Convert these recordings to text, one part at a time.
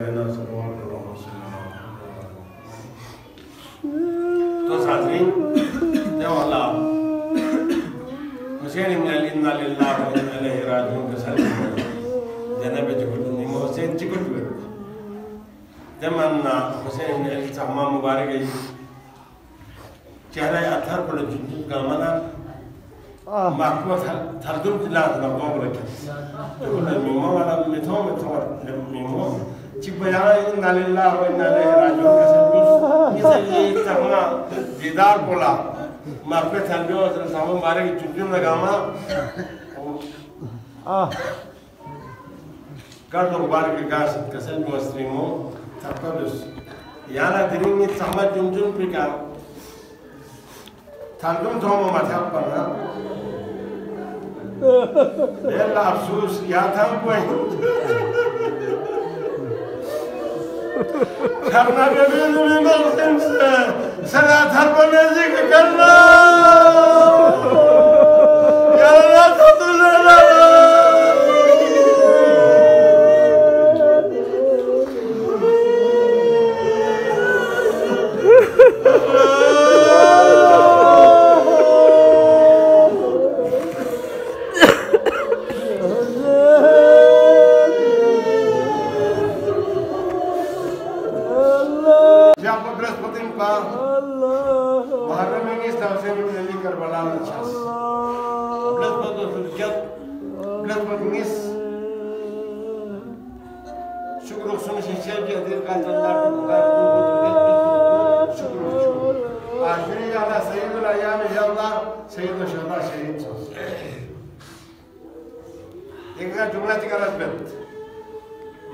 तो साथीन जब अल्लाह हुसैन इब्न अली इन्ना लिल्लाहि व इन्ना इलैहि राजिऊन के साथ जनाब जुबुल हुसैन चिकुट जब अन्ना हुसैन इब्न अली सम्मा मुबारक है चेहरा अथर पर जुबुल का मना माकूत थरदुल दिला ना गोबर के तो मिमो वाला मिथो मिमो चिपयाना इन्ना लिल्लाहि व इन्ना इलैहि राजिऊन के साथ ये तहमा दीदार बोला माफे थंबे और सामने मारे की चुटकी लगामा कर दो बार के गास कसल मुस्लिमो तकबस याना दिरिंग तहमा जुंजुन पिका थंबे थोमा माथा पर ना बेला अफसोस या था कोई करना भी मौसम से सदा थरपने जी के करना या अल्लाह तो तुझे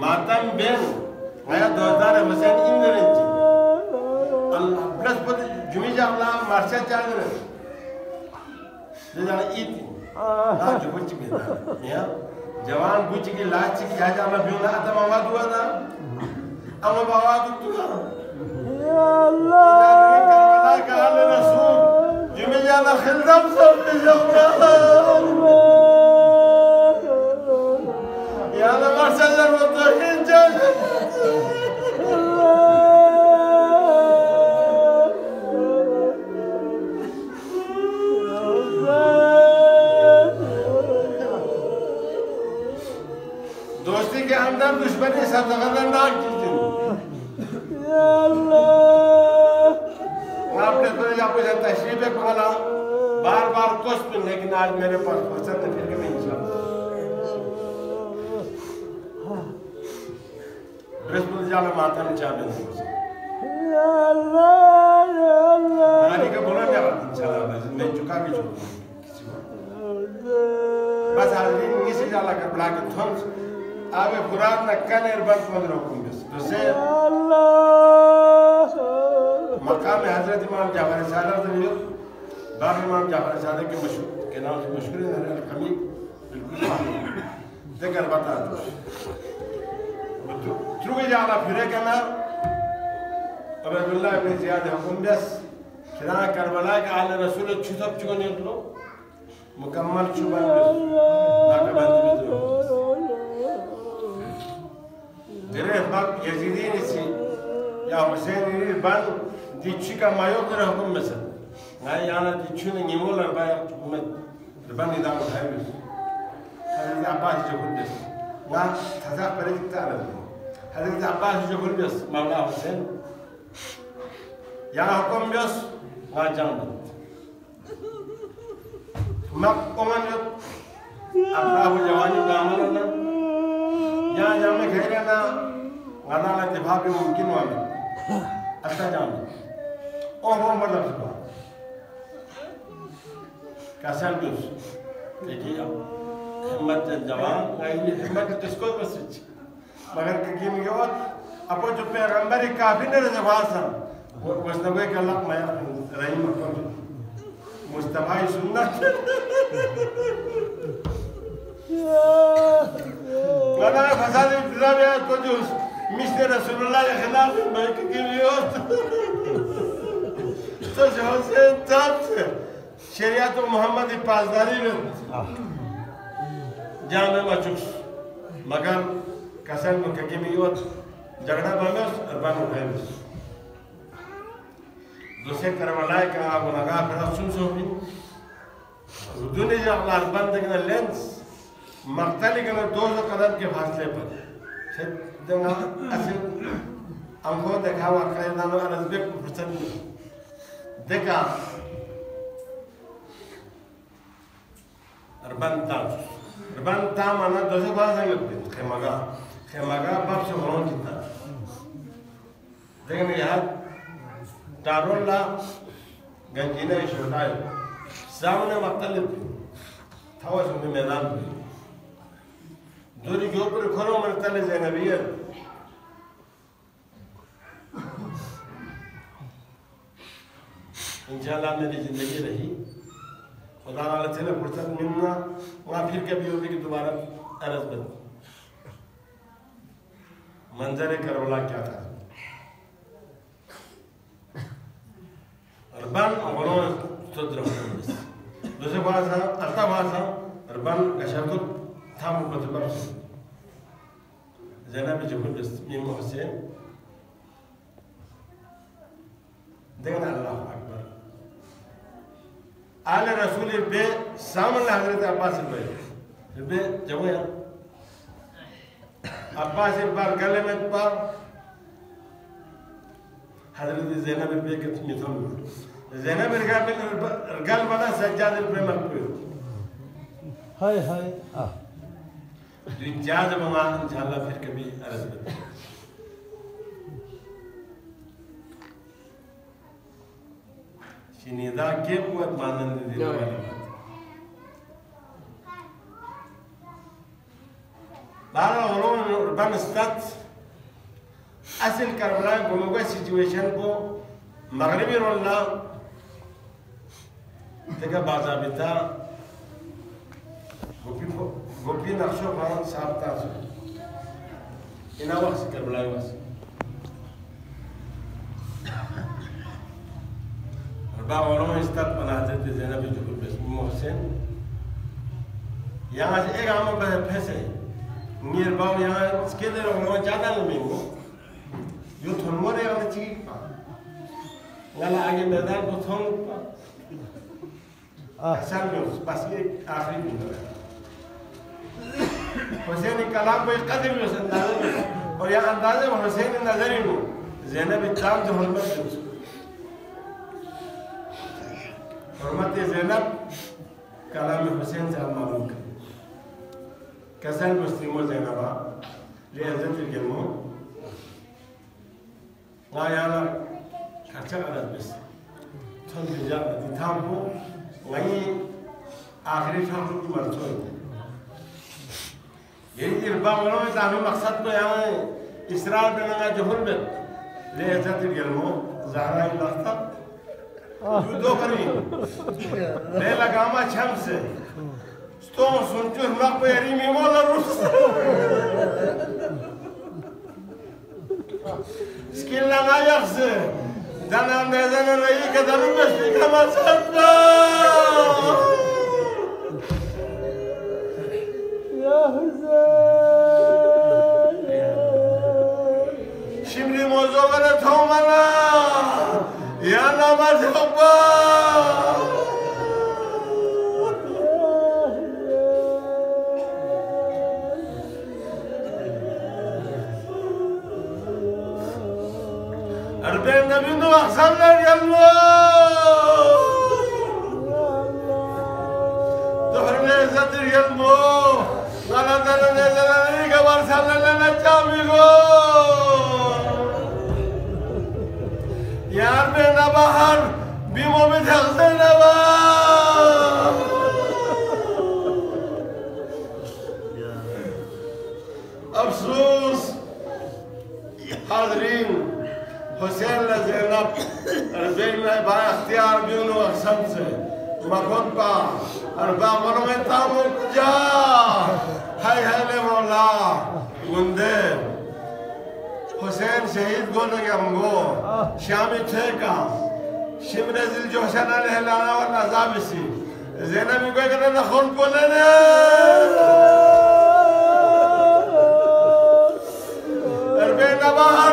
मातम बेन आया 2000 हुसैन इंद्रजी अल्लाह प्लस पर जुमी जाला मार्चा चालू है ये जाला इति ना जो कुछ भी ना या जवान कुछ की लाच की आ जाना भी ना आता मामा दुआ ना अम्मा बाबा तू या अल्लाह का हाल रसूल जुमी जाला खिलदम सब जमना या अल्लाह मार्चा दोस्ती के अंदर दुश्मनी सब खतरनाक चीज है आपने तो आपको तशरीफ है बोला बार बार क्वेश्चन लेकिन आज मेरे पास फुर्सत है फिर कभी इंशाल्लाह रसूल जाना माता ने चाह बंद या अल्लाह मानी का बोला क्या इंशाल्लाह मैं चुका भी छोड़ूंगा बस हाजिर इसी जाला का ब्लॉक थम्स आवे कुरान ना कने बंद बंद रखूं बस तो से मकाम हजरत इमाम जाफर सादिक ने बाप इमाम जाफर सादिक के मशहूर के नाम से मशहूर है हमीद बिल्कुल देखकर बता दो चुके जाला फिरे करना अब्दुल्लाह इब्न जियाद हुकुम बस खिला करबला के आले रसूल छुतब चुको ने लो मुकम्मल चुबन बस ना के बंद भी दो तेरे बाप यजीदीन से या हुसैन ने बन दिची का मायो कर हुकुम बस ना याना दिची ने निमोल बाय हुकूमत बन निदान है बस हज़रत अब्बास जो खुद ना थजा पर तारल हज़रत अब्बास जो खुद बस मौला हुसैन या हुकुम बस ना जान मक्कमन अल्लाह जवानी कामल ना या जामे खेरे ना गाना ना दिफा भी मुमकिन वाले अच्छा जान ओ वो मतलब कैसा दूस देखिए हिम्मत जवान नहीं हिम्मत किसको बस मगर कि मियोत अपो जो पैगंबर काफी ने जवासा वो मुस्तफा के अल्लाह मैं रहीम को मुस्तफा की सुन्नत वरना फसाद इब्तिदा में तो जो मिस्टर रसूलुल्लाह के खिलाफ मैं कि मियोत तो जो से तब शरीयत मोहम्मद की पासदारी में जामे मचुस मगर kasar mun kake mi yot झगड़ा बमेस अरबान उठाएस दूसरे करवलाए का गुनाहगार फिर सुन भी दुनिया जो अरबान देखना लेंस मक्तली के 200 कदम के फासले पर देखा असल हमको देखा हुआ कहीं ना अरज़बे प्रचंड देखा अरबान ताम आना 200 बार लगते खेमागा बाप से होना चिता देखने यार दारोला गंजीना इशोटाय सामने मक्तली था वो सुने मैदान पे दूरी के ऊपर खोलो मर्तले ज़ैनबियत इंशाल्लाह मेरी जिंदगी रही खुदा वाला चले फुर्सत मिलना वहाँ फिर कभी होगी कि दोबारा अरज़ बन मंजर करबला क्या था अरबान अवलों सुद्र दूसरे भाषा अर्ता भाषा अरबान कशरतुल था मुबतबर ज़ैनब जुबुल इस्मीम हुसैन देखना अल्लाह अकबर आले रसूल बे सामने हज़रत अब्बास बे जब यार अब्बास बार गले में पर हज़रत ज़ैनब बे के मिथुन ज़ैनब गल बना सज्जाद पे मकबूल हाय हाय इजाज़ बमा इंशाल्लाह फिर कभी अर्ज़ करें शिनीदा के कुत मानन देने वाला बारह औरों urban stat असल करबला गोलोगा सिचुएशन को मगरबी रोला तेका बाज़ाबिता गोपी नक्शों पर साबता है इना वक्त करबला वक्त बावलों इस्तात बनाते थे ज़ैनब जुबुल इस्मीम हुसैन यहाँ से एक आम पर फैसे नीर बाव यहाँ इसके दर वहाँ ज़्यादा नहीं हो यो थोड़े यहाँ चीज़ पा वाला आगे मैदान को थोड़ पा असल में उस पास ये आखिरी दिन है हुसैन कलाम को एक कदर में संदाज़ और यहाँ अंदाज़े में हुसैन नज़री हो ज़ैनब इत्ताम जो हलमत है हरमत ज़ैनब कलाम हुसैन से हम मालूम करें कसन मुस्लिमों ज़ैनबा ले हज़रत गिरमो वहाँ यहाँ खर्चा कर बस थोड़ा बिजार दिखाम को वहीं आखिरी शाम को मरचो यही इरबा वालों में तामी मकसद तो यहाँ इसरार बनाना जोहर में ले हज़रत गिरमो ज़ारा इलाक़ा दो करी ले लगामा छम से स्टोन सुनचुर मक पे रिमी मोला रूस स्किल लगा यक्से जाना मेज़न रही के दरुम में स्पीकर मसल्ला या हुसैन शिमरी मौजों में थोमना या नमाज अब्बा अरबे नबी नो अक्सर ले गल्लो तो हरने इज्जत गल्लो वाला दले ने नहीं कबार सामने लेना चामिगो यार में ना बाहर बीमो में धक्से ना बा अफसोस हाज़रीन हुसैन ने ज़ैनब अरबे में बाय अख्तियार बिनो अक्सम से मखोन पा अरबा मनो में तामो जा हाय हाय ले मौला गुंदे हुसैन शहीद गोने के हमको शामी थे का शिमरे जिल जोशन ने लाना और नजाबिसी ज़ैनब को कहने न खून बोले ने अरबे न बाहर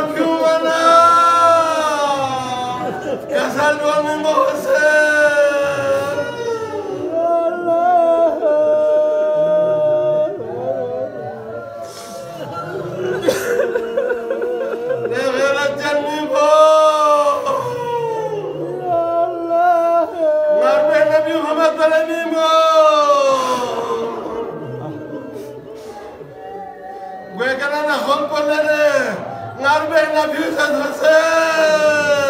خون کنه نربه نبیوزد حسین